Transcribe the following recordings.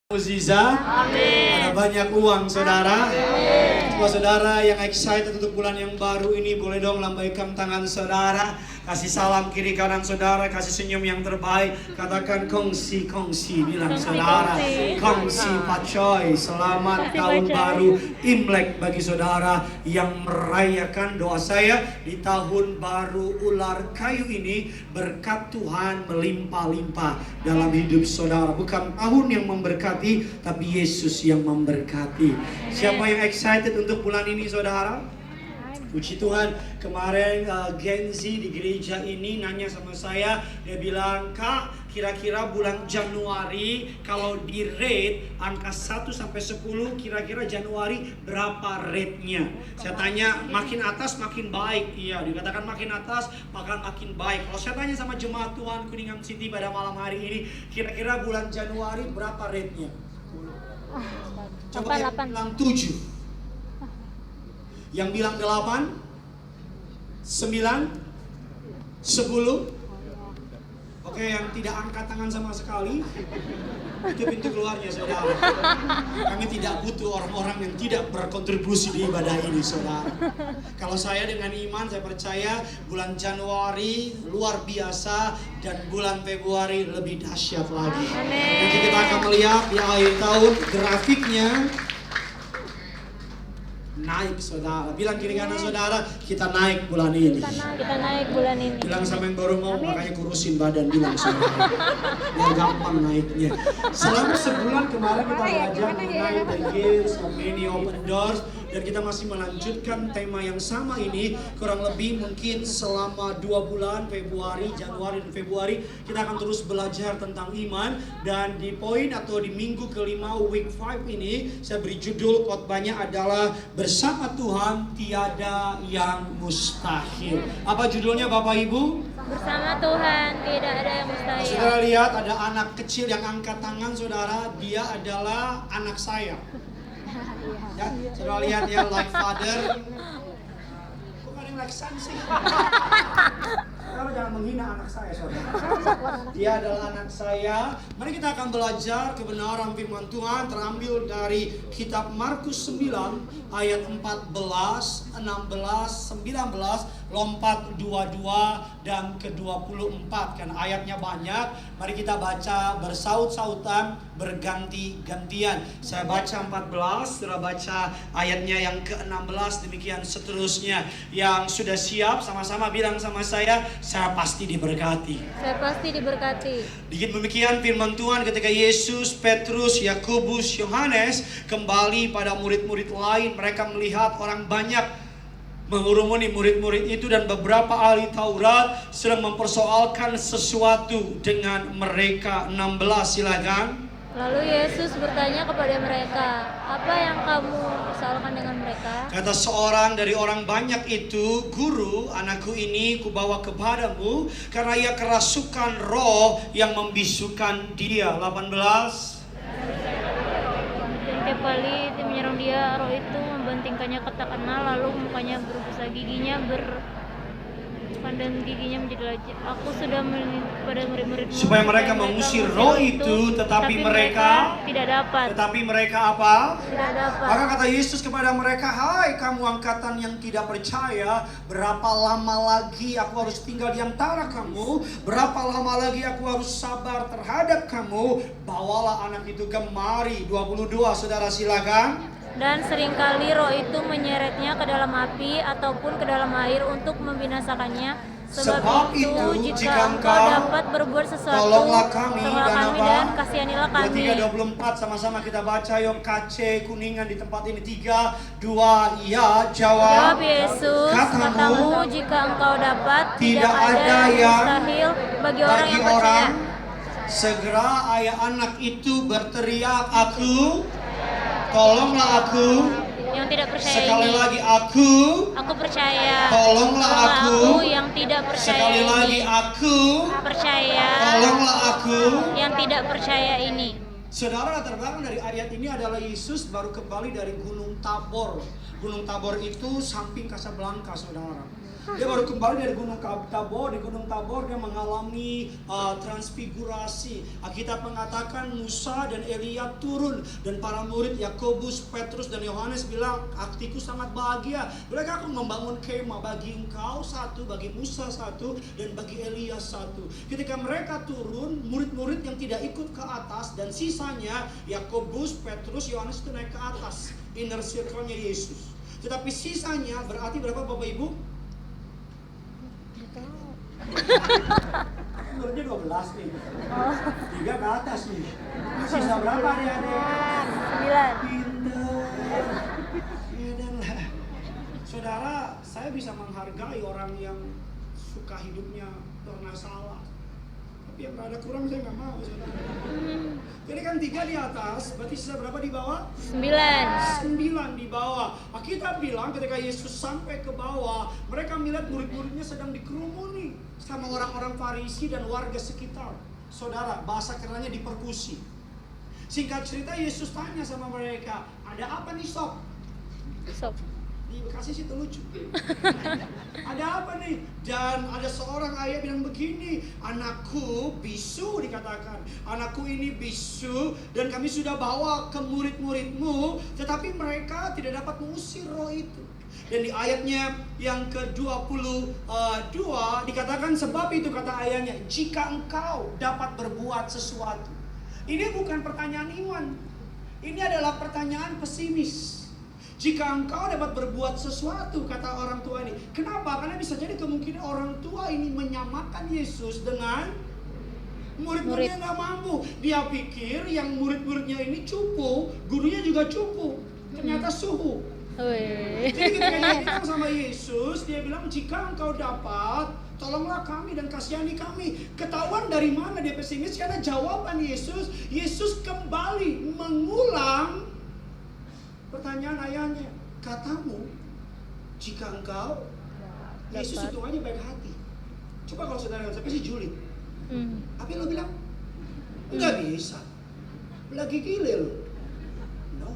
Mukjizat, ada banyak uang saudara. Semua saudara yang excited untuk bulan yang baru ini, boleh dong lambaikan tangan saudara. Kasih salam kiri kanan saudara, kasih senyum yang terbaik. Katakan kongsi, bilang saudara. Kongsi pacoy, selamat tahun baru Imlek bagi saudara yang merayakan. Doa saya di tahun baru ular kayu ini, berkat Tuhan melimpah-limpah dalam hidup saudara. Bukan tahun yang memberkati, tapi Yesus yang memberkati. Siapa yang excited untuk bulan ini saudara? Puji Tuhan, kemarin Gen Z di gereja ini nanya sama saya. Dia bilang, "Kak, kira-kira bulan Januari kalau di rate angka 1 sampai 10, kira-kira Januari berapa rate-nya?" Saya tanya, makin atas makin baik. Iya, dikatakan makin atas maka makin baik. Kalau saya tanya sama jemaat Tuhan Kuningan City pada malam hari ini, kira-kira bulan Januari berapa rate-nya? Coba yang bilang 7. Yang bilang 8, 9, 10. Oke, yang tidak angkat tangan sama sekali, itu pintu keluarnya saudara. Kami tidak butuh orang-orang yang tidak berkontribusi di ibadah ini saudara. Kalau saya dengan iman, saya percaya bulan Januari luar biasa dan bulan Februari lebih dahsyat lagi. Nanti kita akan melihat di akhir tahun grafiknya naik saudara. Bilang kiri kanan saudara, kita naik bulan ini. Kita naik bulan ini. Bilang sama yang baru mau, makanya kurusin badan, bilang saudara. Biar gampang naiknya. Selama sebulan kemarin kita belajar mengenai the years of many open doors. Dan kita masih melanjutkan tema yang sama ini. Kurang lebih mungkin selama 2 bulan, Februari, Januari, dan Februari. Kita akan terus belajar tentang iman. Dan di poin atau di minggu kelima, week 5 ini, saya beri judul khotbahnya adalah Bersama Tuhan Tiada Yang Mustahil. Apa judulnya Bapak Ibu? Bersama Tuhan tidak ada yang mustahil. Saudara lihat ada anak kecil yang angkat tangan saudara. Dia adalah anak saya. Ya, saudara lihat ya, like father. Kok ada yang like son sih? Saudara jangan menghina anak saya saudara. Dia adalah anak saya. Mari kita akan belajar kebenaran firman Tuhan terambil dari kitab Markus 9 ayat 14, 16, 19, lompat 22 dan ke-24. Kan ayatnya banyak. Mari kita baca bersaut-sautan, berganti-gantian. Saya baca 14, saudara baca ayatnya yang ke-16, demikian seterusnya. Yang sudah siap sama-sama bilang sama saya pasti diberkati. Saya pasti diberkati. Demikian firman Tuhan ketika Yesus, Petrus, Yakobus, Yohanes kembali pada murid-murid lain. Mereka melihat orang banyak mengurumuni murid-murid itu dan beberapa ahli Taurat sedang mempersoalkan sesuatu dengan mereka. 16 silakan. Lalu Yesus bertanya kepada mereka, "Apa yang kamu persoalkan dengan mereka?" Kata seorang dari orang banyak itu, "Guru, anakku ini kubawa kepadamu karena ia kerasukan roh yang membisukan dia." 18. Dan tiap kali menyerang dia, roh itu membantingkannya ke tanah, lalu mukanya berbusa, dan giginya menjadi lancip. Aku sudah pada murid-muridmu Supaya mereka mengusir roh itu, tetapi mereka tidak dapat. Tetapi mereka apa? Tidak dapat. Maka kata Yesus kepada mereka, "Hai kamu angkatan yang tidak percaya, berapa lama lagi aku harus tinggal di antara kamu? Berapa lama lagi aku harus sabar terhadap kamu? Bawalah anak itu kemari." 22, saudara silakan. Dan seringkali roh itu menyeretnya ke dalam api ataupun ke dalam air untuk membinasakannya. Sebab itu jika engkau dapat berbuat sesuatu, tolonglah kami dan kasihanilah kami. 23:24 sama-sama kita baca yuk. KC Kuningan di tempat ini. 3, 2, ya. Jawab Yesus, katamu jika engkau dapat, tidak ada yang mustahil bagi orang yang percaya. Segera ayah anak itu berteriak, "Aku, tolonglah aku." Yang tidak percaya Sekali ini. lagi, aku percaya. Tolonglah aku. Yang tidak percaya Sekali ini. lagi, aku Percaya. Tolonglah aku. Yang tidak percaya ini. Saudara, latar belakang dari ayat ini adalah Yesus baru kembali dari Gunung Tabor. Gunung Tabor itu samping Casablanca, saudara. Dia baru kembali dari Gunung Tabor. Di Gunung Tabor dia mengalami transfigurasi. Alkitab mengatakan Musa dan Elia turun, dan para murid Yakobus, Petrus dan Yohanes bilang, hatiku sangat bahagia. Mereka akan membangun kemah bagi engkau satu, bagi Musa satu, dan bagi Elia satu. Ketika mereka turun, murid-murid yang tidak ikut ke atas, dan sisanya Yakobus, Petrus, Yohanes itu naik ke atas, inner circle-nya Yesus. Tetapi sisanya berarti berapa Bapak Ibu? Menurutnya 12 nih. 3 ke atas nih. Sisa berapa adik-adik? 9. Pinter. Ya dan lah. Saudara, saya bisa menghargai orang yang suka hidupnya pernah salah. Tapi yang ada kurang saya nggak mau, saudara. Jadi kan 3 di atas, berarti sisa berapa di bawah? 9. 9 di bawah. Kita bilang ketika Yesus sampai ke bawah, mereka melihat murid-muridnya sedang dikerumuni sama orang-orang Farisi dan warga sekitar. Saudara, bahasa kerennya diperkusi. Singkat cerita, Yesus tanya sama mereka, ada apa nih sob? Sob. Di Bekasi sih itu lucu. Ada apa nih? Dan ada seorang ayah bilang begini, anakku bisu, dikatakan. Anakku ini bisu dan kami sudah bawa ke murid-muridmu, tetapi mereka tidak dapat mengusir roh itu. Dan di ayatnya yang ke-22 dikatakan, sebab itu kata ayahnya, jika engkau dapat berbuat sesuatu. Ini bukan pertanyaan iman. Ini adalah pertanyaan pesimis. Jika engkau dapat berbuat sesuatu, kata orang tua ini. Kenapa? Karena bisa jadi kemungkinan orang tua ini menyamakan Yesus dengan murid-muridnya nggak mampu. Dia pikir yang murid-muridnya ini cupu, gurunya juga cupu. Ternyata suhu. Jadi ketika dia bilang sama Yesus, dia bilang, jika engkau dapat, tolonglah kami dan kasihani kami. Ketahuan dari mana dia pesimis? Karena jawaban Yesus, Yesus kembali mengulang pertanyaan ayahnya. Katamu, jika engkau, Yesus itu aja baik hati. Coba kalau saudara saya sih julid. Tapi lo bilang, enggak bisa. Lagi gile lo. No.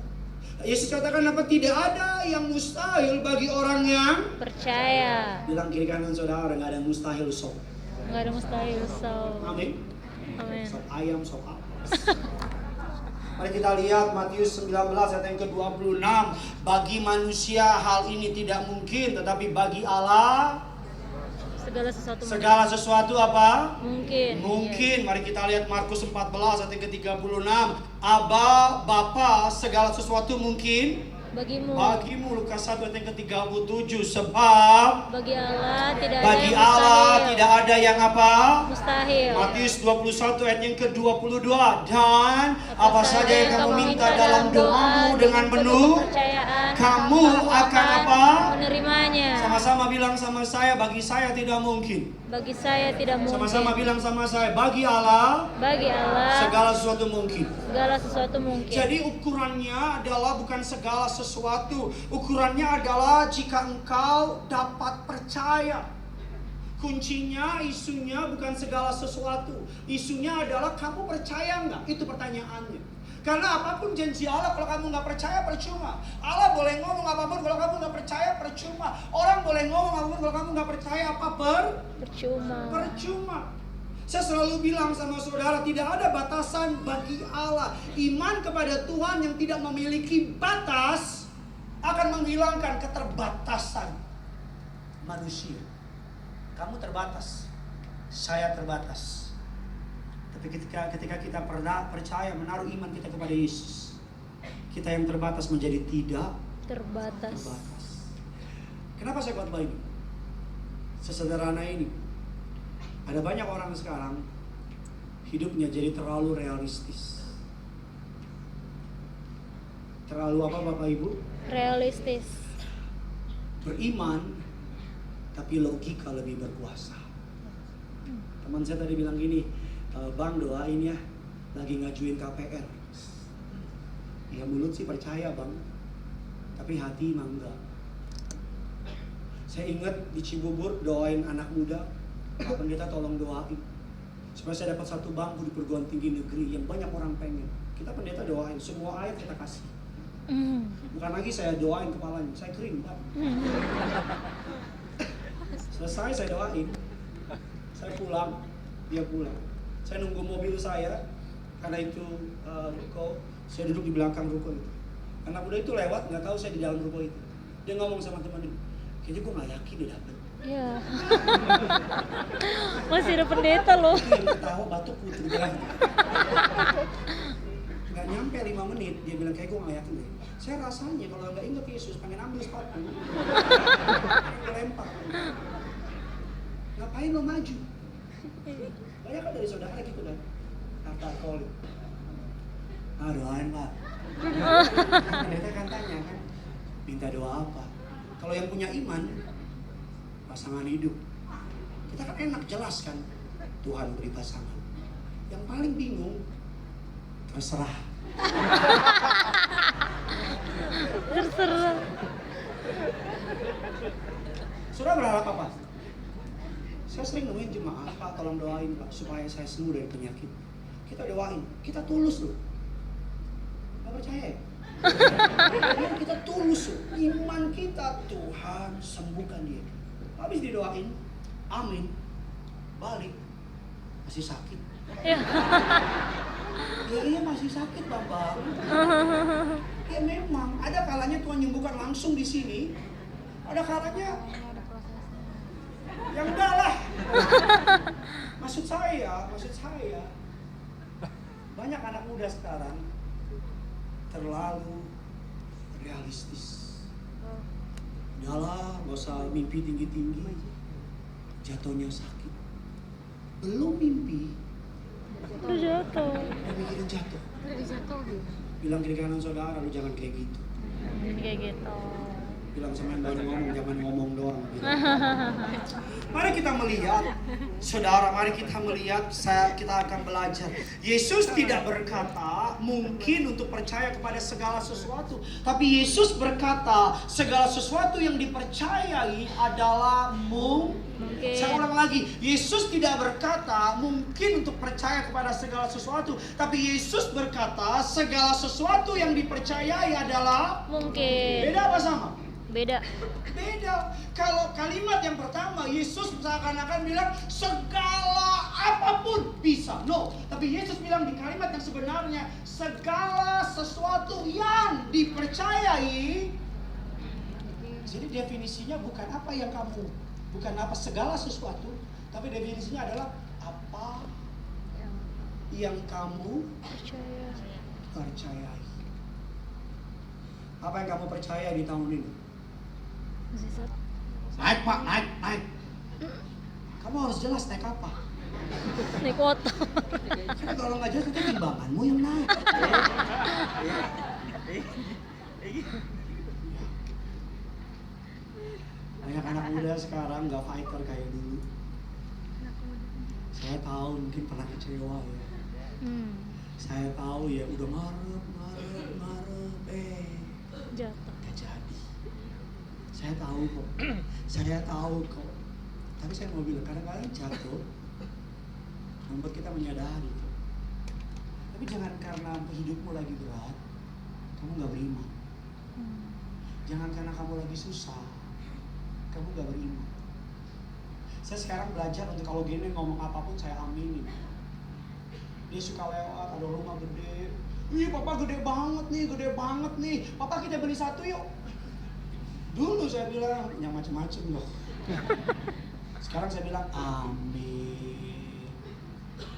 Yesus katakan apa? Tidak ada yang mustahil bagi orang yang percaya. Bilang kiri kanan saudara, enggak ada yang mustahil sob. Enggak ada mustahil sob. Amin. Amin. Sop ayam, sop apa? Mari kita lihat Matius 19 ayat yang ke-26. Bagi manusia hal ini tidak mungkin, tetapi bagi Allah segala sesuatu apa? Mungkin. Mari kita lihat Markus 14 ayat yang ke-36. Aba, Bapa, segala sesuatu mungkin bagimu. Lukas 1 ayat yang ke-37. Sebab bagi Allah tidak ada yang apa? Mustahil. Matius 21 ayat yang ke-22. Dan apa saja yang kamu minta dalam doamu dengan penuh kepercayaan, kamu akan apa? Menerimanya. Sama-sama bilang sama saya, bagi saya tidak mungkin. Bagi saya tidak mungkin. Sama-sama bilang sama saya, bagi Allah segala sesuatu mungkin. Segala sesuatu mungkin. Jadi ukurannya adalah bukan segala sesuatu. Ukurannya adalah jika engkau dapat percaya. Kuncinya, isunya bukan segala sesuatu. Isunya adalah kamu percaya nggak? Itu pertanyaannya. Karena apapun janji Allah, kalau kamu nggak percaya percuma. Allah boleh ngomong apapun, kalau kamu nggak percaya percuma. Orang boleh ngomong apapun, kalau kamu nggak percaya percuma. Saya selalu bilang sama saudara, tidak ada batasan bagi Allah. Iman kepada Tuhan yang tidak memiliki batas akan menghilangkan keterbatasan manusia. Kamu terbatas, saya terbatas. Tapi ketika kita pernah percaya, menaruh iman kita kepada Yesus, kita yang terbatas menjadi tidak terbatas. Kenapa saya khotbah ini? Sesederhana ini. Ada banyak orang sekarang hidupnya jadi terlalu realistis. Terlalu apa Bapak Ibu? Realistis. Beriman, tapi logika lebih berkuasa. Teman saya tadi bilang gini, Bang doain ya, lagi ngajuin KPR. Ya mulut sih percaya bang, tapi hati mah enggak. Saya ingat di Cibubur doain anak muda, Pak Pendeta tolong doain supaya saya dapat satu bangku di perguruan tinggi negeri yang banyak orang pengen. Kita pendeta doain, semua ayat kita kasih. Bukan lagi saya doain kepalanya, saya kering Pak. Selesai saya doain. Saya pulang, dia pulang. Saya nunggu mobil saya, karena itu ruko. Saya duduk di belakang ruko itu. Anak muda itu lewat, nggak tahu saya di dalam ruko itu. Dia ngomong sama temannya, kayaknya gue nggak yakin dia dapet. Iya. Masih ada pendeta loh. Itu yang ketawa batuk putih bilang. Nggak nyampe 5 menit, dia bilang kayak gue nggak yakin deh. Saya rasanya kalau nggak inget Yesus, pengen ambil sepatu, pengen lempar. Ngapain lo maju? Banyak kan dari saudara gitu kan, kata calling. Doain Pak. Pendeta kan tanya kan, minta doa apa? Kalau yang punya iman, pasangan hidup. Kita kan enak jelas kan, Tuhan beri pasangan. Yang paling bingung, terserah. Terserah. Sudah berharap apa? Saya sering nemuin jemaah, Pak tolong doain Pak, supaya saya sembuh dari penyakit. Kita doain, kita tulus loh. Gak percaya ya? Kita tulus loh, iman kita, Tuhan sembuhkan dia. Habis didoain, amin, balik, masih sakit. Ya. Iya masih sakit Bapak. Ya memang, ada kalanya Tuhan nyembuhkan langsung di sini. Ada kalanya yang enggak lah. Maksud saya, banyak anak muda sekarang terlalu realistis. Udahlah, gak usah mimpi tinggi-tinggi, jatuhnya sakit. Belum mimpi, Udah jatuh. udah mikirin jatuh. Bilang kiri kanan saudara, lu jangan kayak gitu. Kayak gitu. Bilang sama yang baru ngomong, jangan ngomong doang. Mari kita melihat, saudara, mari kita melihat, kita akan belajar. Yesus tidak berkata mungkin untuk percaya kepada segala sesuatu, tapi Yesus berkata segala sesuatu yang dipercayai adalah mungkin. Saya ulang lagi, Yesus tidak berkata mungkin untuk percaya kepada segala sesuatu, tapi Yesus berkata segala sesuatu yang dipercayai adalah Mungkin. Beda apa sama? Beda. Beda. Kalau kalimat yang pertama, Yesus seakan-akan bilang segala apapun bisa. No, tapi Yesus bilang di kalimat yang sebenarnya segala sesuatu yang dipercayai. Jadi definisinya bukan apa yang kamu, bukan apa segala sesuatu, tapi definisinya adalah apa yang kamu percayai. Apa yang kamu percaya di tahun ini? Naik Pak, naik. Kamu harus jelas naik apa. Naik motor. Karena kalau nggak jelas itu timbanganmu yang naik. Banyak anak muda sekarang nggak fighter kayak dulu. Saya tahu mungkin pernah kecewa ya. Saya tahu ya udah ngarep, Jatuh. gak jadi. Saya tahu kok. Tapi saya mau bilang kadang-kadang jatuh membuat kita menyadari. Tapi jangan karena hidupmu lagi berat, kamu gak beriman. Jangan karena kamu lagi susah, kamu gak beriman. Saya sekarang belajar untuk kalau gini ngomong apapun saya aminin. Dia suka lewat, ada rumah gede. Ih papa gede banget nih. Papa kita beli satu yuk. Dulu saya bilang, yang macem-macem loh. Sekarang saya bilang, amin.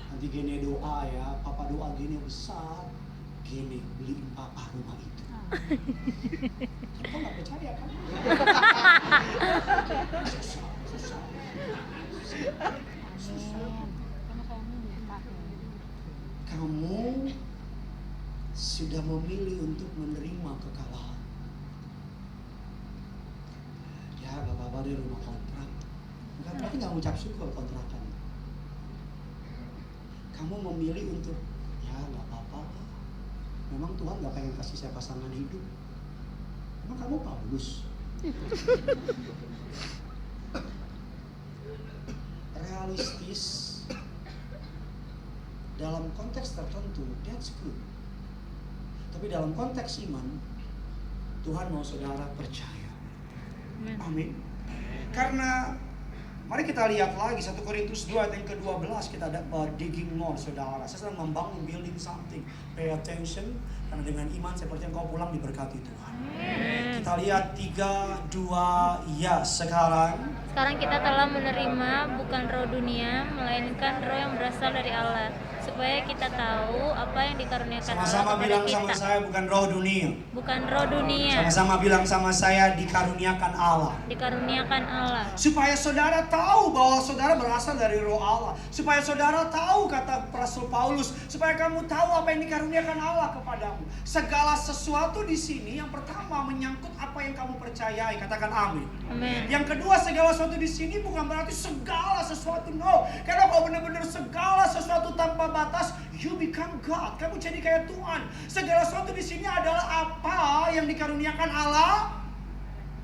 Nanti gini doa ya, papa doa gini besar. Gini, beliin papa rumah itu. Kau gak percaya kan? Susah. Kamu sudah memilih untuk menerima kekalahan. Ya, bapak-bapak di rumah kontrak. Bukan berarti nggak ngucap syukur kontrakan. Kamu memilih untuk, ya nggak apa-apa. Memang Tuhan nggak pengen kasih saya pasangan hidup. Emang kamu Paulus? Realistis dalam konteks tertentu, that's good. Tapi dalam konteks iman, Tuhan mau saudara percaya. Amin. Karena Mari kita lihat lagi 1 Korintus 2 ayat yang ke-12, kita ada digging more saudara. Saya sedang membangun building something. Pay attention, karena dengan iman seperti yang kau pulang diberkati Tuhan. Kita lihat 3, 2, ya sekarang. Sekarang kita telah menerima bukan roh dunia, melainkan roh yang berasal dari Allah, supaya kita tahu apa yang dikaruniakan Allah Sama-sama kepada bilang kita. sama saya, bukan roh dunia. Bukan roh dunia, Sama-sama bilang sama saya, dikaruniakan Allah. dikaruniakan Allah. Supaya saudara tahu bahwa saudara berasal dari roh Allah. Supaya saudara tahu, kata Rasul Paulus, supaya kamu tahu apa yang dikaruniakan Allah kepadamu. Segala sesuatu di sini yang pertama menyangkut apa yang kamu percayai. Katakan amin. Amin. Yang kedua, segala sesuatu di sini bukan berarti segala sesuatu, no. Karena kalau benar-benar segala sesuatu tanpa batas, you become God. Kamu jadi kayak Tuhan. Segala sesuatu di sini adalah apa yang dikaruniakan Allah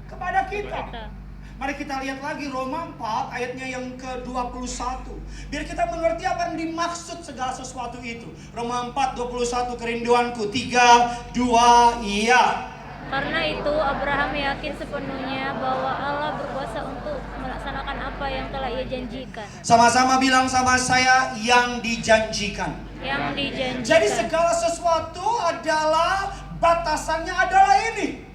kepada kita. Mari kita lihat lagi Roma 4 ayatnya yang ke-21. Biar kita mengerti apa yang dimaksud segala sesuatu itu. Roma 4:21, kerinduanku. 3, 2, iya. Karena itu Abraham yakin sepenuhnya bahwa Allah berkuasa untuk melaksanakan apa yang telah ia janjikan. Sama-sama bilang sama saya, yang dijanjikan. Yang dijanjikan. Jadi segala sesuatu adalah batasannya adalah ini.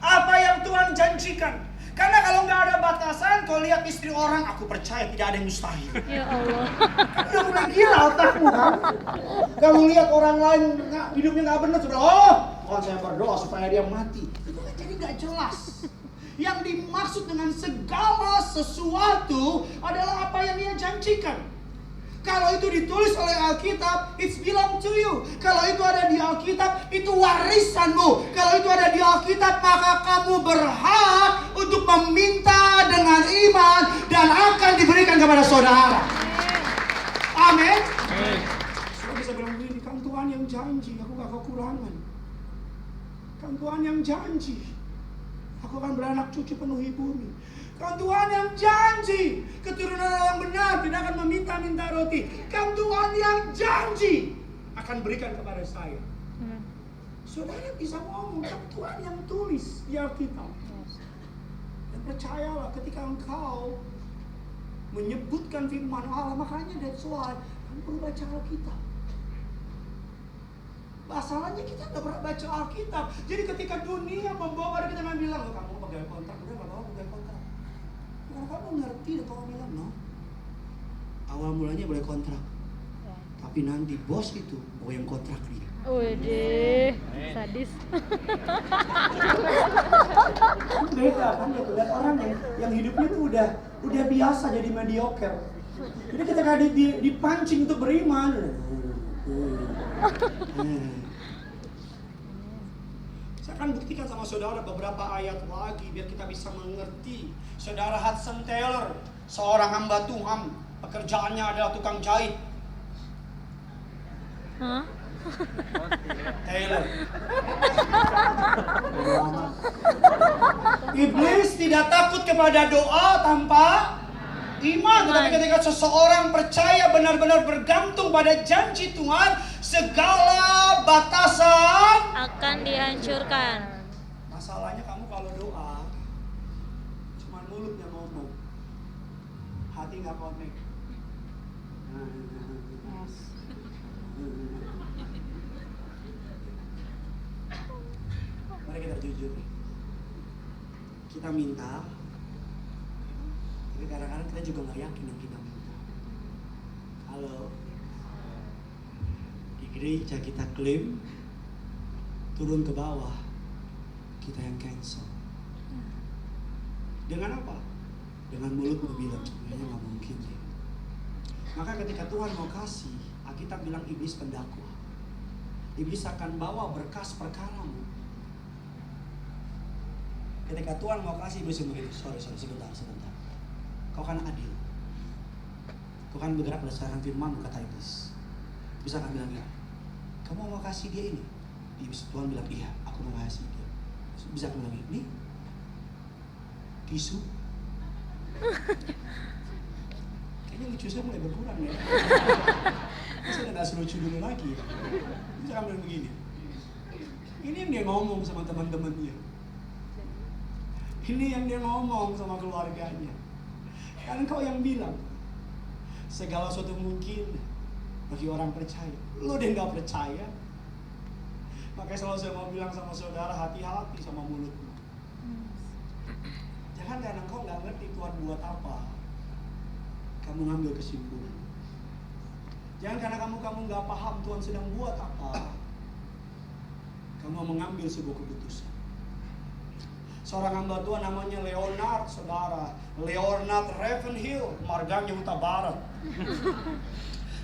Apa yang Tuhan janjikan. Karena kalau nggak ada batasan, kau lihat istri orang, aku percaya tidak ada yang mustahil. Ya Allah. Udah mulai gila otakmu kan. Kamu lihat orang lain hidupnya nggak benar, sudah saya berdoa supaya dia mati. Itu kan jadi nggak jelas. Yang dimaksud dengan segala sesuatu adalah apa yang dia janjikan. Kalau itu ditulis oleh Alkitab, it's belong to you. Kalau itu ada di Alkitab, itu warisanmu. Kalau itu ada di Alkitab, maka kamu berhak untuk meminta dengan iman dan akan diberikan kepada saudara. Amin. Saudara bisa bilang begini, kan Tuhan yang janji, aku gak kekurangan. Kan Tuhan yang janji, aku akan beranak cucu penuhi bumi. Kan Tuhan yang janji, keturunan orang benar tidak akan meminta-minta roti. Kan Tuhan yang janji akan berikan kepada saya. Saudara bisa ngomong, kan Tuhan yang tulis di Alkitab. Dan percayalah, ketika engkau menyebutkan firman Allah, makanya that's why kamu perlu baca Alkitab. Masalahnya kita nggak pernah baca Alkitab. Jadi ketika dunia membawa pada kita bilang, kamu pegawai kontrak, udah nggak mau pegawai kontrak. Kalau kamu ngerti, dan kamu bilang, no. Awal mulanya boleh kontrak, tapi nanti bos itu mau yang kontrak dia. Wede, sadis. Beda kan ya, lihat orang yang hidupnya tuh udah biasa jadi mediocre. Jadi ketika dipancing untuk beriman, saya akan buktikan sama saudara beberapa ayat lagi biar kita bisa mengerti. Saudara Hudson Taylor, seorang hamba Tuhan, pekerjaannya adalah tukang jahit. Hah? Taylor. Iblis tidak takut kepada doa tanpa iman. Tetapi ketika seseorang percaya benar-benar bergantung pada janji Tuhan, segala batasan Akan dihancurkan. Masalahnya kamu kalau doa cuma mulutnya ngomong, hati nggak connect. Mari kita jujur nih. Kita minta, tapi kadang-kadang kita juga nggak yakin yang kita minta. Kalau di gereja kita klaim, turun ke bawah kita yang cancel. Dengan apa? Dengan mulutmu bilang, kayaknya nggak mungkin deh. Maka ketika Tuhan mau kasih, Alkitab bilang iblis pendakwa. Iblis akan bawa berkas perkaramu. Ketika Tuhan mau kasih, iblis begitu, sorry, sebentar. Kau kan adil. Kau kan bergerak berdasarkan firman, kata iblis. Bisa kan bilang, ya, kamu mau kasih dia ini? Iblis, Tuhan bilang, iya, aku mau kasih dia. Bisa kan bilang, ini tisu. Kayaknya lucu saya mulai berkurang ya. Saya udah gak selucu dulu lagi ya. Bisa kan bilang begini, ini yang dia ngomong sama teman-temannya. Ini yang dia ngomong sama keluarganya. Kan engkau yang bilang segala sesuatu mungkin bagi orang percaya. Lo deh gak percaya. Makanya selalu saya mau bilang sama saudara, hati-hati sama mulutmu. Jangan karena engkau gak ngerti Tuhan buat apa, kamu ngambil kesimpulan. Jangan karena kamu gak paham Tuhan sedang buat apa, kamu mengambil sebuah keputusan. Seorang hamba Tuhan namanya Leonard, saudara. Leonard Ravenhill, marganya Huta Barat.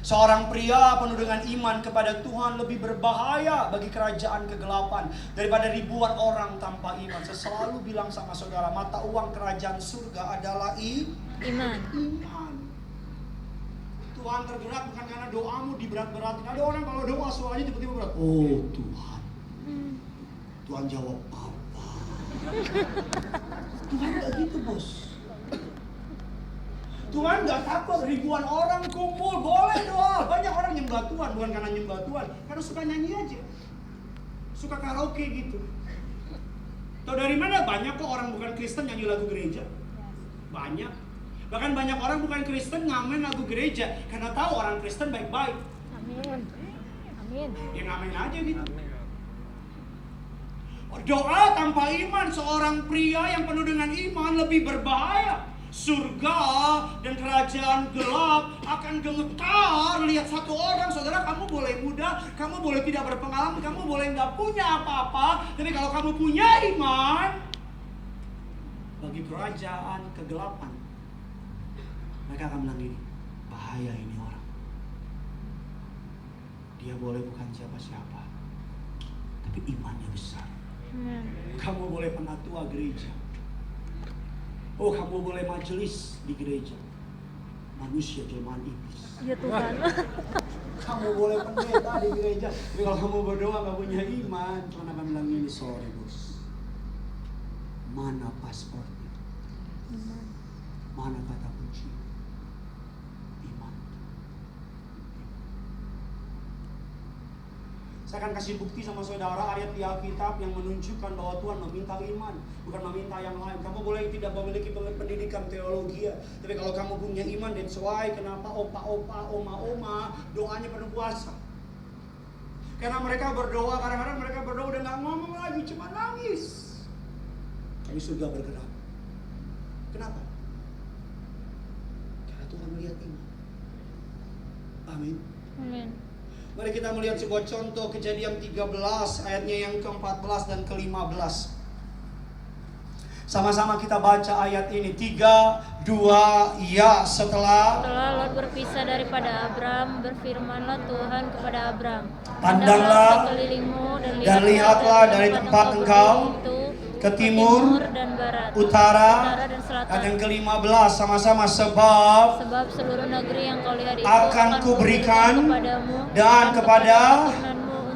Seorang pria penuh dengan iman kepada Tuhan lebih berbahaya bagi kerajaan kegelapan daripada ribuan orang tanpa iman. Saya selalu bilang sama saudara, mata uang kerajaan surga adalah iman. Tuhan tergerak bukan karena doamu diberat-beratin. Ada orang kalau doa suaranya tiba-tiba berat. Oh Tuhan, Tuhan jawab apa? Tuhan gak gitu, bos. Tuhan gak takut ribuan orang kumpul, boleh doa. Banyak orang nyembah Tuhan, bukan karena nyembah Tuhan, karena suka nyanyi aja, suka karaoke gitu. Tahu dari mana? Banyak kok orang bukan Kristen nyanyi lagu gereja. Banyak. Bahkan banyak orang bukan Kristen ngamen lagu gereja karena tahu orang Kristen baik-baik. Amin. Amin. Ya ngamen aja gitu. Doa tanpa iman seorang pria yang penuh dengan iman lebih berbahaya. Surga dan kerajaan gelap akan gemetar lihat satu orang. Saudara, kamu boleh muda, kamu boleh tidak berpengalaman, kamu boleh nggak punya apa-apa, tapi kalau kamu punya iman, bagi kerajaan kegelapan, mereka akan bilang ini, bahaya ini orang. Dia boleh bukan siapa-siapa, tapi imannya besar. Kamu boleh penatua gereja, oh kamu boleh majelis di gereja, manusia jelmaan iblis. Ya Tuhan. Kamu boleh pendeta di gereja, tapi kalau kamu berdoa gak punya iman, Tuhan akan bilang ini, sorry bos. Mana paspornya? Mana kata kunci? Iman. Saya akan kasih bukti sama saudara ayat di Alkitab yang menunjukkan bahwa Tuhan meminta iman, bukan meminta yang lain. Kamu boleh tidak memiliki pendidikan teologi, tapi kalau kamu punya iman, that's why kenapa opa-opa, oma-oma doanya penuh puasa. Karena mereka berdoa, kadang-kadang mereka berdoa udah gak ngomong lagi, cuma nangis. Tapi surga bergerak. Kenapa? Karena Tuhan melihat iman. Amin. Amin. Mari kita melihat sebuah contoh Kejadian 13 ayatnya yang ke-14 dan ke-15. Sama-sama kita baca ayat ini. 3, 2, ya. Setelah Lot berpisah daripada Abram, berfirmanlah Tuhan kepada Abram, pandanglah sekelilingmu dan lihatlah dari tempat engkau ke timur, dan barat, utara dan selatan. Dan yang ke-15 sama-sama, sebab seluruh negeri yang kau lihat itu akan kuberikan kepadamu dan kepada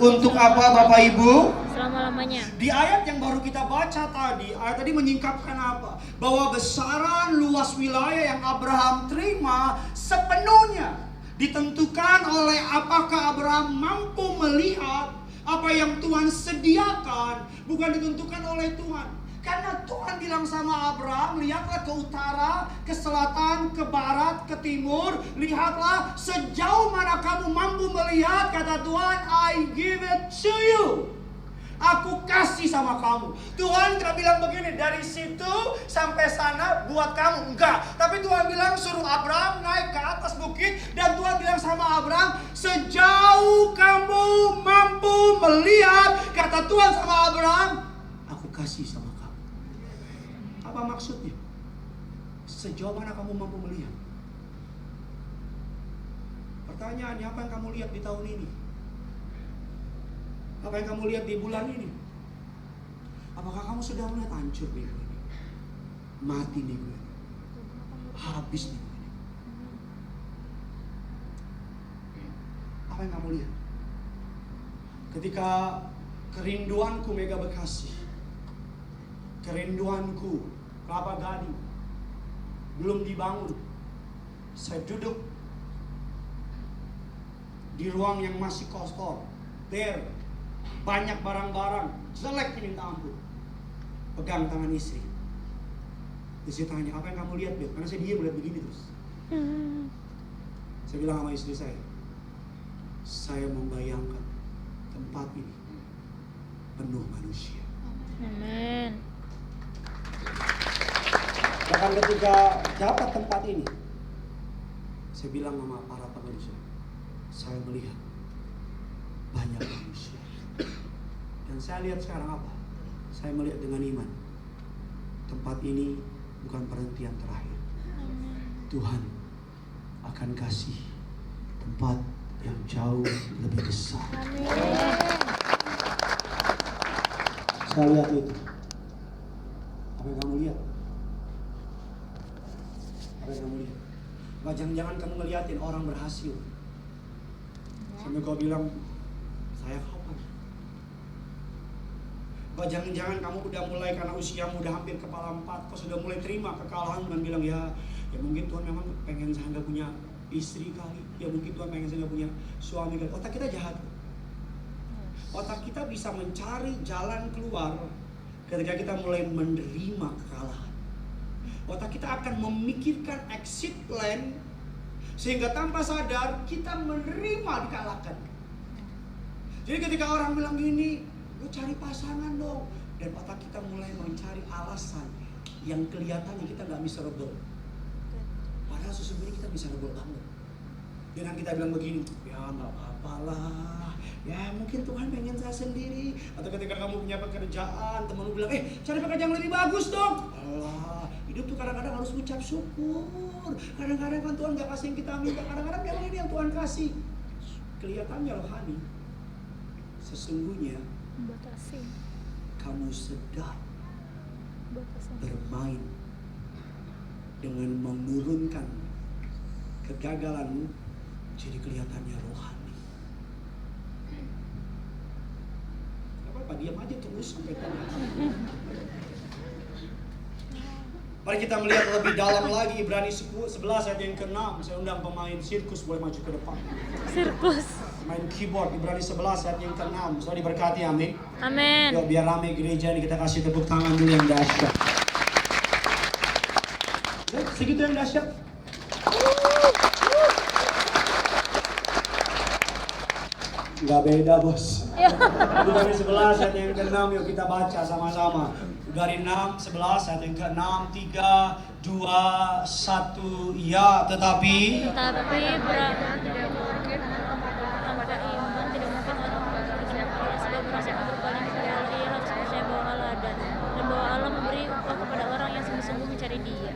untuk apa Bapak Ibu? Selama-lamanya. Di ayat yang baru kita baca tadi, ayat tadi menyingkapkan apa? Bahwa besaran luas wilayah yang Abraham terima sepenuhnya ditentukan oleh apakah Abraham mampu melihat apa yang Tuhan sediakan, bukan ditentukan oleh Tuhan. Karena Tuhan bilang sama Abraham, lihatlah ke utara, ke selatan, ke barat, ke timur. Lihatlah sejauh mana kamu mampu melihat, kata Tuhan, I give it to you. Aku kasih sama kamu. Tuhan tidak bilang begini, dari situ sampai sana buat kamu. Enggak. Tapi Tuhan bilang suruh Abraham naik ke atas bukit. Dan Tuhan bilang sama Abraham, sejauh kamu mampu melihat, kata Tuhan sama Abraham, aku kasih sama kamu. Apa maksudnya? Sejauh mana kamu mampu melihat? Pertanyaannya, apa yang kamu lihat di tahun ini? Apa yang kamu lihat di bulan ini? Apakah kamu sudah melihat hancur minggu ini? Mati minggu ini? Habis minggu ini? Apa yang kamu lihat? Ketika kerinduanku Mega Bekasi, kerinduanku Kelapa Gading belum dibangun, saya duduk di ruang yang masih kotor, banyak barang-barang jelek minta ampun. Pegang tangan istri, Terus saya tanya, apa yang kamu lihat, Beb? Karena saya diam melihat begini terus. Saya bilang sama istri saya membayangkan tempat ini penuh manusia. Amin. Bahkan ketika dapat tempat ini, saya bilang sama para pemirsa, saya melihat banyak manusia. Dan saya lihat sekarang apa? Saya melihat dengan iman. Tempat ini bukan perhentian terakhir. Tuhan akan kasih tempat yang jauh lebih besar. Saya lihat itu. Apa yang kamu lihat? Apa yang kamu lihat? Jangan-jangan kamu ngeliatin orang berhasil. Sampai kau bilang, saya kapan? Jangan-jangan kamu udah mulai karena usiamu udah hampir kepala 4, kau sudah mulai terima kekalahan dan bilang ya mungkin Tuhan memang pengen saya nggak punya istri kali, ya mungkin Tuhan pengen saya nggak punya suami kali. Otak kita jahat. Otak kita bisa mencari jalan keluar ketika kita mulai menerima kekalahan. Otak kita akan memikirkan exit plan sehingga tanpa sadar kita menerima dikalahkan. Jadi ketika orang bilang gini, lu cari pasangan dong, dan otak kita mulai mencari alasan yang kelihatannya kita nggak miserable. Padahal sesungguhnya kita miserable banget. Dengan kita bilang begini, ya nggak apa-apalah, ya mungkin Tuhan pengen saya sendiri. Atau ketika kamu punya pekerjaan, temanmu bilang, cari pekerjaan yang lebih bagus dong. Allah, hidup tuh kadang-kadang harus ucap syukur. Kadang-kadang kan Tuhan nggak kasih yang kita minta, kadang-kadang memang ini yang Tuhan kasih. Kelihatannya rohani, sesungguhnya kamu sedang bermain dengan menurunkan kegagalanmu jadi kelihatannya rohani. Apa diam aja terus sampai tengah. Mari kita melihat lebih dalam lagi Ibrani 11 ayat yang ke-6. Saya undang pemain sirkus boleh maju ke depan. Sirkus. Main keyboard Ibrani 11 ayat yang ke-6. Sudah diberkati, amin. Amin. Yuk, biar rame gereja ini, kita kasih tepuk tangan dulu yang dahsyat. Segitu yang dahsyat. Nggak beda, bos. Ibrani 11 ayat yang ke-6, yuk kita baca sama-sama. Dari 6, 11 ayat yang ke-6, 3, 2, 1, ya tetapi Tanpa iman tidak mungkin orang berkenan Allah, sebab merasa berpaling kepada Allah, ia harus percaya bahwa Allah ada dan bahwa Allah memberi upah kepada orang yang sungguh-sungguh mencari Dia.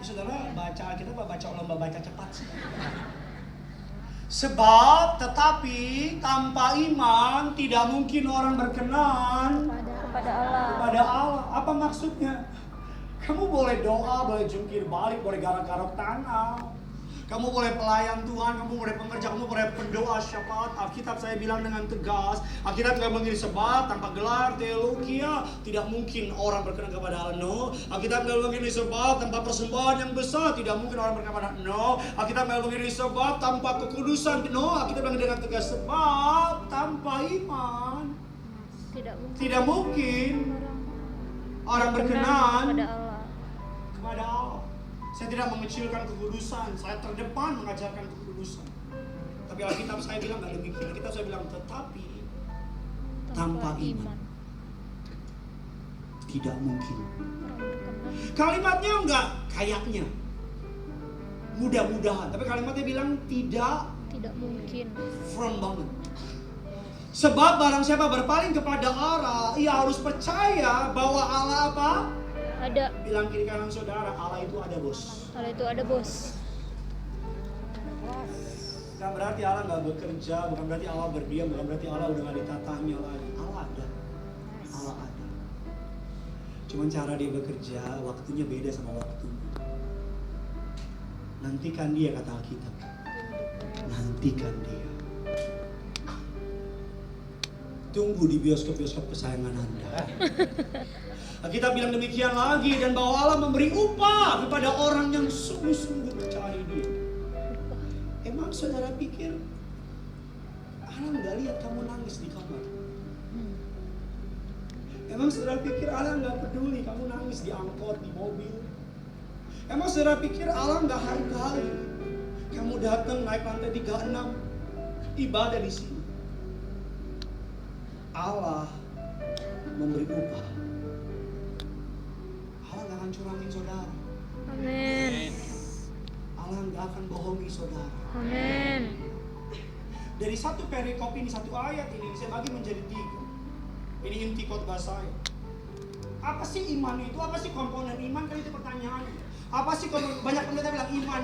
Saudara baca Alkitab, baca lomba baca cepat sih. Sebab tetapi tanpa iman tidak mungkin orang berkenan Kepada Allah. kepada Allah. Apa maksudnya? Kamu boleh doa, boleh jungkir balik, boleh garap-garap tanah. Kamu boleh pelayan Tuhan, kamu boleh pengerja, kamu boleh pendoa syafaat. Alkitab saya bilang dengan tegas, Alkitab tidak mengirim sebab tanpa gelar teologia tidak mungkin orang berkenan kepada Allah. No. Alkitab tidak mengirim sebab tanpa persembahan yang besar tidak mungkin orang berkenan kepada Allah. No. Alkitab tidak mengirim sebab tanpa kekudusan. No. Alkitab bilang dengan tegas sebab tanpa iman tidak mungkin orang berkenan kepada Allah. Saya tidak mengecilkan kekudusan, saya terdepan mengajarkan kekudusan. Tapi Alkitab saya bilang nggak demikian. Alkitab saya bilang tetapi tanpa iman tidak mungkin. Kalimatnya enggak kayaknya, mudah-mudahan. Tapi kalimatnya bilang tidak mungkin. firm banget. Sebab barang siapa berpaling kepada Allah, ia harus percaya bahwa Allah apa? Ada. Bilang kiri kanan saudara, Allah itu ada, bos. Allah itu ada, bos. Bukan berarti Allah nggak bekerja, bukan berarti Allah berdiam, bukan berarti Allah udah nggak ditatahnya lagi. Allah ada, Allah ada. Cuman cara dia bekerja, waktunya beda sama waktumu. Nantikan dia, kata Alkitab. Nantikan dia. Tunggu di bioskop-bioskop kesayangan Anda. Kita bilang demikian lagi, dan bahwa Allah memberi upah kepada orang yang sungguh-sungguh mencari Dia. Emang saudara pikir Allah nggak lihat kamu nangis di kamar? Emang saudara pikir Allah nggak peduli kamu nangis di angkot, di mobil? Emang saudara pikir Allah nggak hargai kamu datang naik lantai 36 ibadah di sini? Allah memberi upah. Allah nggak akan curangin saudara. Amin. Allah nggak akan bohongi saudara. Amin. Dari satu perikop ini, satu ayat ini saya bagi menjadi 3. Ini inti khotbah saya. Apa sih iman itu? Apa sih komponen iman? Kan itu pertanyaannya. Apa sih komponen? Banyak pendeta bilang iman.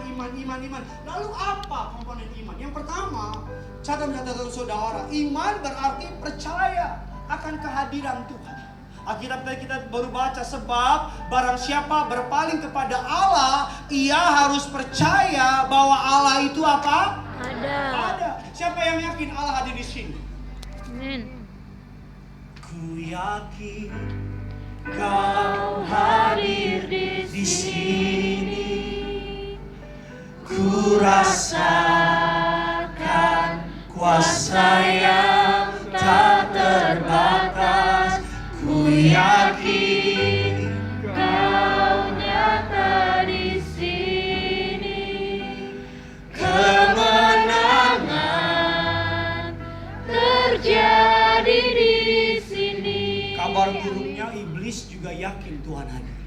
Lalu apa komponen iman? Yang pertama, catatan saudara, iman berarti percaya akan kehadiran Tuhan. Alkitab tadi kita baru baca, sebab barang siapa berpaling kepada Allah, ia harus percaya bahwa Allah itu apa? Ada. Siapa yang yakin Allah hadir di sini? Amin. Ku yakin Kau hadir di sini. Ku rasakan kuasa yang tak terbatas. Ku yakin Kau nyata di sini. kemenangan. Terjadi di sini. Kabar buruknya iblis juga yakin Tuhan hadir.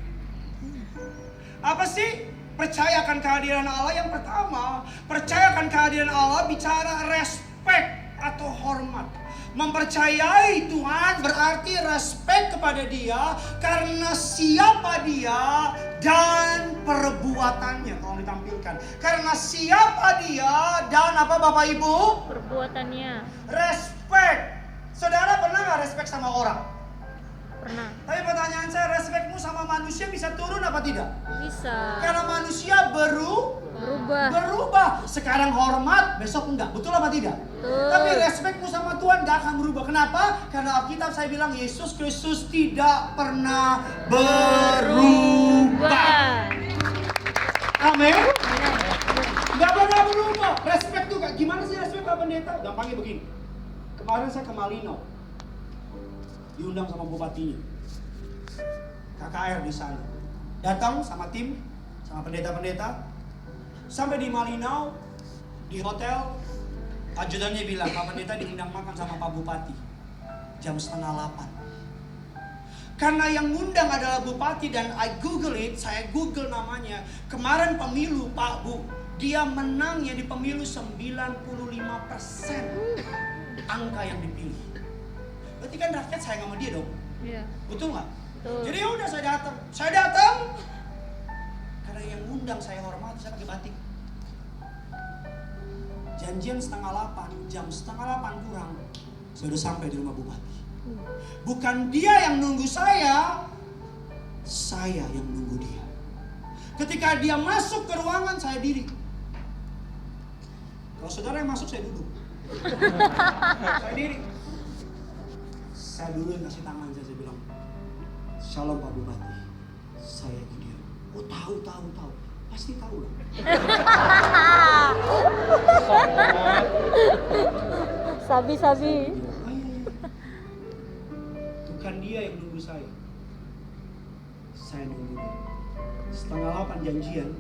Apa sih? Percaya akan kehadiran Allah. Yang pertama, percaya akan kehadiran Allah bicara respect atau hormat. Mempercayai Tuhan berarti respect kepada Dia karena siapa Dia dan perbuatannya. Tolong ditampilkan. Karena siapa Dia dan apa Bapak Ibu? Perbuatannya. Respect. Saudara pernah nggak respect sama orang? Pernah. Tapi pertanyaan saya, respectmu sama manusia bisa turun apa tidak? Bisa. Karena manusia berubah. Sekarang hormat, besok enggak. Betul apa tidak? Betul. Tapi respectmu sama Tuhan gak akan berubah. Kenapa? Karena Alkitab saya bilang Yesus Kristus tidak pernah berubah. Amin. Gak pernah berubah. Respect tuh gimana sih respect Pak Pendeta? Gampangnya begini. Kemarin saya ke Malino, diundang sama bupatinya, KKR di sana. Datang sama tim, sama pendeta-pendeta. Sampai di Malinau, di hotel, ajudannya bilang, Pak Pendeta diundang makan sama Pak Bupati. Jam 7:30. Karena yang ngundang adalah Bupati dan I Google it, saya Google namanya. Kemarin pemilu Pak Bu, dia menangnya di pemilu 95% angka yang dipilih. Berarti kan rakyat sayang sama dia dong. Iya. Betul nggak? Betul. Jadi ya udah saya datang. Karena yang ngundang saya hormati, saya pakai batik. Janjian 7:30, jam 7:30 kurang, saya udah sampai di rumah bupati. Bukan dia yang nunggu saya yang nunggu dia. Ketika dia masuk ke ruangan, saya diri. Kalau saudara yang masuk, saya duduk. Saya diri. Saya dulu yang kasih tangan, saya bilang, Shalom Pak Bupati, saya Gideon. Oh tahu. Pasti tahu lah. Sabi. Oh, iya. Bukan dia yang nunggu saya nunggu dia. 7:30 janjian,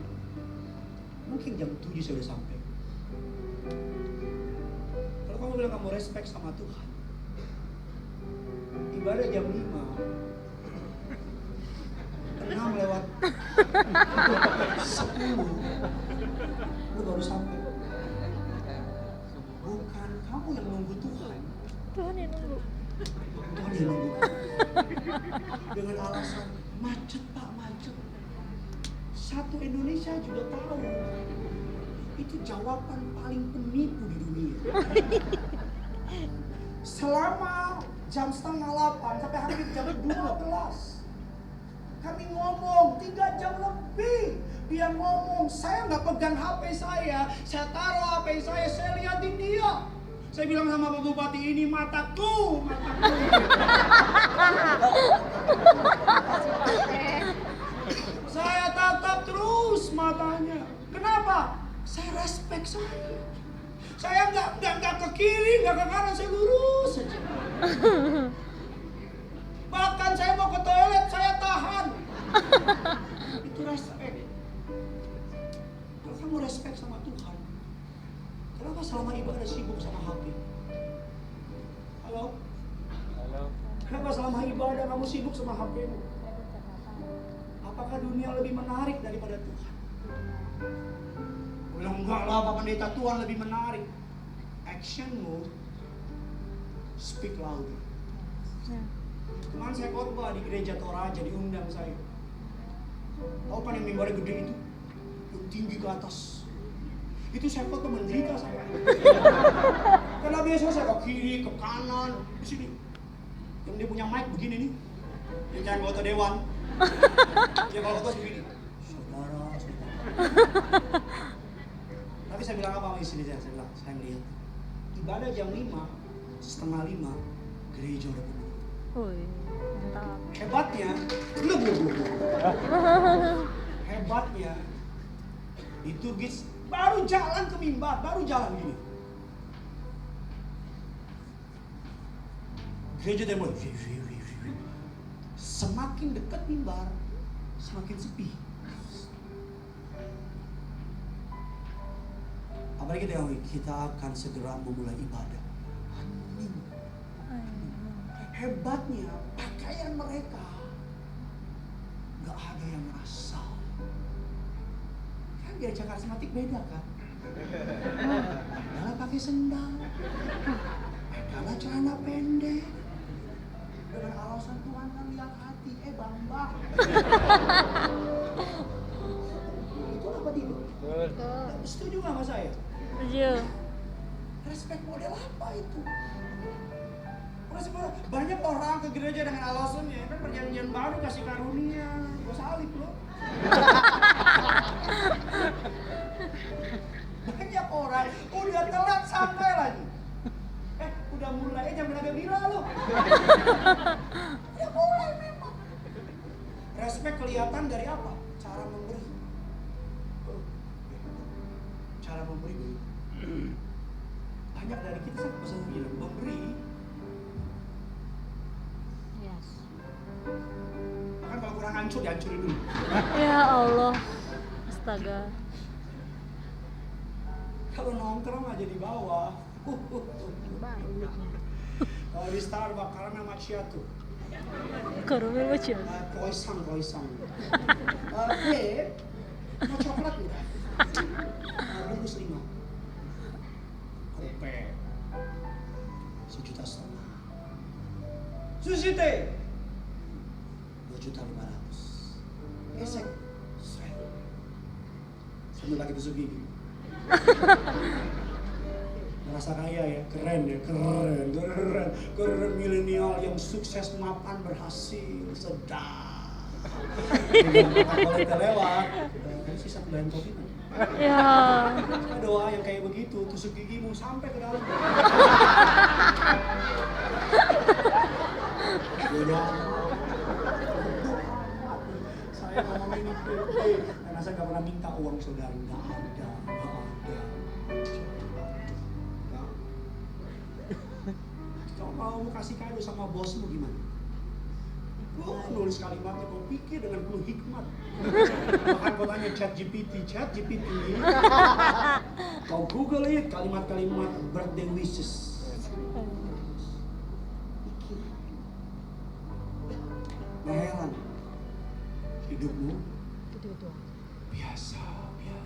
mungkin jam 7 saya udah sampai. Kalau kamu bilang kamu respect sama Tuhan, ibadah jam 5, 6 lewat 10, lu baru sampai. Bukan kamu yang nunggu Tuhan, Tuhan yang nunggu. Tuhan yang nunggu. Dengan alasan macet Pak, macet. Satu Indonesia juga tahu itu jawaban paling penipu di dunia. Selama jam 7:30 sampai hampir jam 12 kami ngomong 3 jam lebih. Dia ngomong, saya nggak pegang HP saya taruh HP saya liatin dia. Saya bilang sama Pak Bupati, ini mataku. Saya tatap terus matanya. Kenapa? Saya respect saya. Saya nggak ke kiri, nggak ke kanan, saya lurus saja. Bahkan kamu respect sama Tuhan, kenapa selama ibadah sibuk sama HP? Halo? Kenapa selama ibadah kamu sibuk sama HP-mu? Apakah dunia lebih menarik daripada Tuhan? Bilang enggak lah, Pak Pendeta, Tuhan lebih menarik. Actionmu speak louder. Kemarin saya khotbah di gereja Toraja, diundang saya. Tahu kan yang mimbarnya gede itu? Yang tinggi ke atas. Itu saya foto menderita saya. Karena biasanya saya ke kiri, ke kanan, di sini. Yang dia punya mic begini nih. Dia kayak anggota dewan. Dia kalau khotbah begini. Saudara. Tapi saya bilang apa sama istri saya? Saya bilang, saya melihat ibadah jam 5:30, gereja udah penuh. Mantap. Hebatnya, hebatnya, di Turgis baru jalan ke mimbar, baru jalan gini. Gereja demo, semakin dekat mimbar, semakin sepi. Apalagi kita akan segera memulai ibadah. Hebatnya, pakaian mereka gak ada yang asal. Kan gereja karismatik beda kan? Adalah pakai sendal, adalah celana pendek. Dengan alasan Tuhan kan lihat hati, bambang. Itu apa tidak? Setuju gak sama saya? Setuju. Respect model apa itu? Banyak orang ke gereja dengan alasannya kan perjanjian baru kasih karunia, gue salib loh. Banyak orang udah telat sampai lagi. Udah mulai jam berapa bila lo? Udah mulai memang. Respect kelihatan dari apa? Cara memberi. Cara memberi. Banyak dari kita saya pesan bilang memberi. Bahkan kalau kurang hancur, dihancurin dulu. Ya Allah, astaga. Kalau nongkrong aja di bawah. Kalau di Starbucks karena macchiato. Caramel macchiato. Croissant. Mau coklat enggak? Bungkus 5. Kope. 1,5 juta. Sushi teh. 2.500.000. Esek. Sambil lagi tusuk gigi. Merasa kaya ya, keren milenial yang sukses mapan berhasil, sedap. Kalau kita lewat, kan sisa kebayan kopi kan. Ya. Kita doa yang kayak begitu, tusuk gigimu sampai ke dalam. Saya ngomongin itu, karena saya gak pernah minta uang saudara, gak ada. Kalau mau kasih kado sama bosmu gimana? Nulis kalimatnya, kau pikir dengan penuh hikmat. Bahkan kau tanya ChatGPT, kau Google it kalimat-kalimat birthday wishes. Pikir. Nah, heran. Hidupmu biasa aja.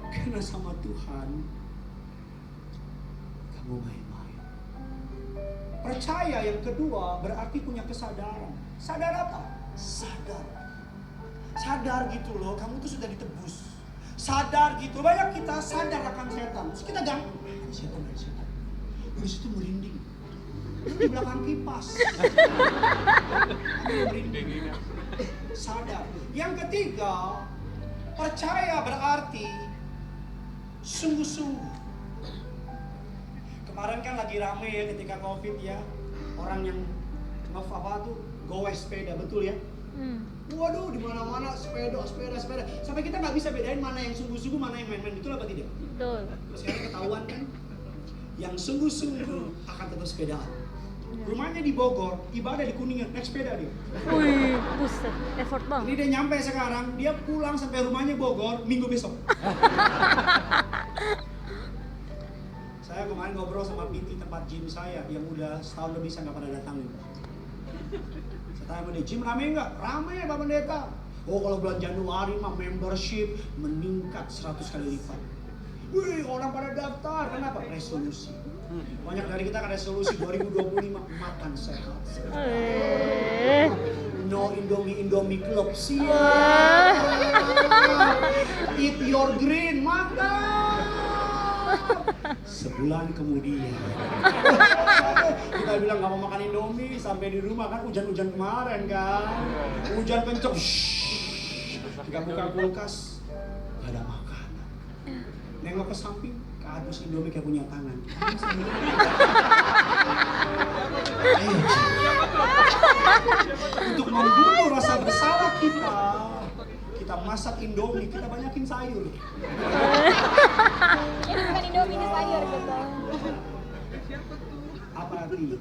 Karena sama Tuhan kamu main-main. Percaya yang kedua berarti punya kesadaran. Sadar apa? Sadar gitu loh, kamu tuh sudah ditebus. Sadar gitu, banyak kita sadar akan setan. Terus kita ganggu, setan. Dari situ merinding. Di belakang kipas. Merinding. Sadar. Yang ketiga, percaya berarti sungguh-sungguh. Kemarin kan lagi rame ya ketika COVID ya, orang yang goes sepeda, betul ya? Waduh, di mana-mana sepeda. Sampai kita nggak bisa bedain mana yang sungguh-sungguh, mana yang main-main, betul apa tidak? Betul. Terus sekarang ketahuan kan, yang sungguh-sungguh akan tetap sepedaan. Rumahnya di Bogor, ibadah di Kuningan, naik sepeda dia. Wih, buset, effort Ini banget. dia nyampe sekarang, dia pulang sampai rumahnya Bogor minggu besok. Saya kemarin ngobrol sama PT tempat gym saya yang udah setahun lebih saya nggak pernah datangin. Saya tanya sama dia, gym rame nggak? Rame Pak Pendeta. Oh kalau bulan Januari mah membership meningkat 100 kali lipat. Wih orang pada daftar, kenapa? Resolusi. Banyak dari kita kan resolusi 2025 makan sehat. No Indomie Club siap. Eat your green, makan. Sebulan kemudian kita bilang nggak mau makan Indomie, sampai di rumah kan hujan-hujan kemarin kan, hujan kenceng. Kita buka kulkas, nggak ada makanan. Nengok ke samping, keadus Indomie kayak punya tangan. Ayo, untuk membunuh rasa bersalah kita masak Indomie, kita banyakin sayur. Ini bukan Indomie, ini sayur gitu. Apa artinya?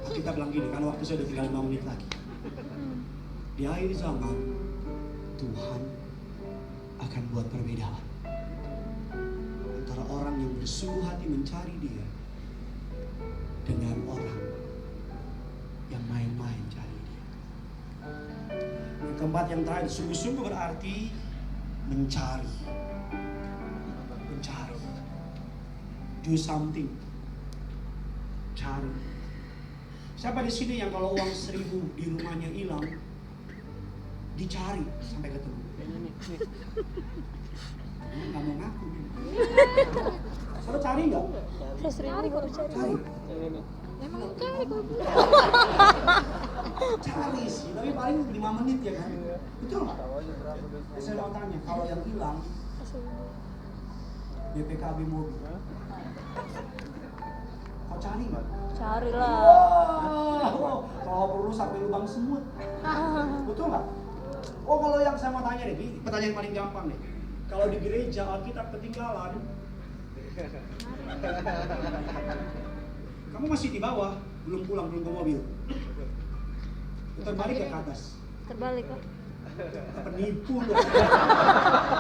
Kita bilang gini, kan waktu saya udah tinggal 5 menit lagi. Di akhir zaman, Tuhan akan buat perbedaan antara orang yang bersungguh hati mencari Dia dengan orang yang main-main cari Dia. Yang keempat, yang terakhir, sungguh-sungguh berarti mencari. Do something. Cari. Siapa di sini yang kalau uang 1.000 di rumahnya hilang, dicari sampai ketemu? Nggak mau ngaku. Saudara cari nggak? Saya sering baru cari. Cari. Emang cari kok. Cari sih, tapi paling 5 menit ya kan? Betul nggak? Saya mau tanya, kalau yang hilang BPKB mobil, kau cari nggak? Carilah. Wow, kalau perlu sampai lubang semut. Betul nggak? Oh kalau yang saya mau tanya deh, ini pertanyaan paling gampang nih. Kalau di gereja Alkitab ketinggalan, kamu masih di bawah, belum pulang, belum ke mobil. Putar balik ke atas. Terbalik kok. Penipu loh.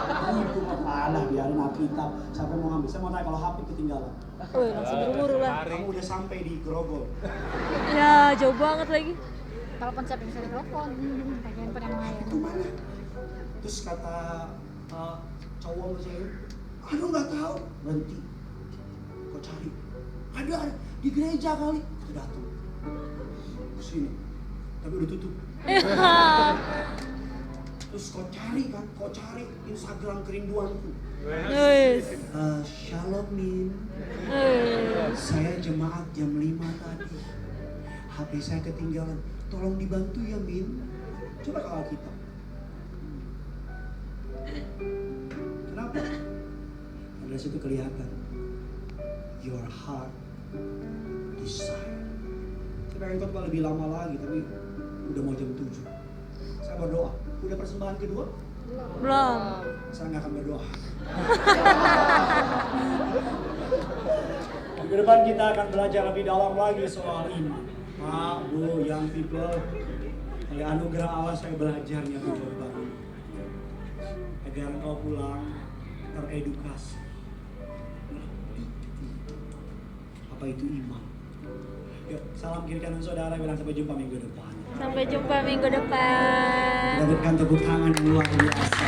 Penipu malah biarin Alkitab sampai mau ngambil. Saya mau tanya kalau HP ketinggalan. Wih, langsung buru-buru lah. Kamu udah sampai di Grogol. Ya, jauh banget lagi. Telepon siapa yang bisa ditelepon? Pakai handphone yang lain. Itu mana? Terus kata cowok sama cewek, aduh nggak tahu, berhenti. Kau cari. Ada di gereja kali. Kita datang. Sini. Tapi udah tutup. Terus kau cari kan, kau cari Instagram kerinduanku. Wis. Shalom Min, saya jemaat jam 5 tadi. HP saya ketinggalan, tolong dibantu ya Min. Coba kalau kita. Kenapa? Karena situ kelihatan your heart desire. Saya pengen khotbah lebih lama lagi, tapi udah mau jam 7. Saya berdoa. Udah persembahan kedua? Belum. Saya nggak akan berdoa. Di depan kita akan belajar lebih dalam lagi soal iman. Pak, Bu, young people, oleh anugerah Allah saya belajarnya betul banget. Agar engkau pulang teredukasi. Apa itu iman? Yuk, salam kiri kanan saudara, bilang sampai jumpa minggu depan. Sampai jumpa minggu depan. Kita berikan tepuk tangan yang luar biasa.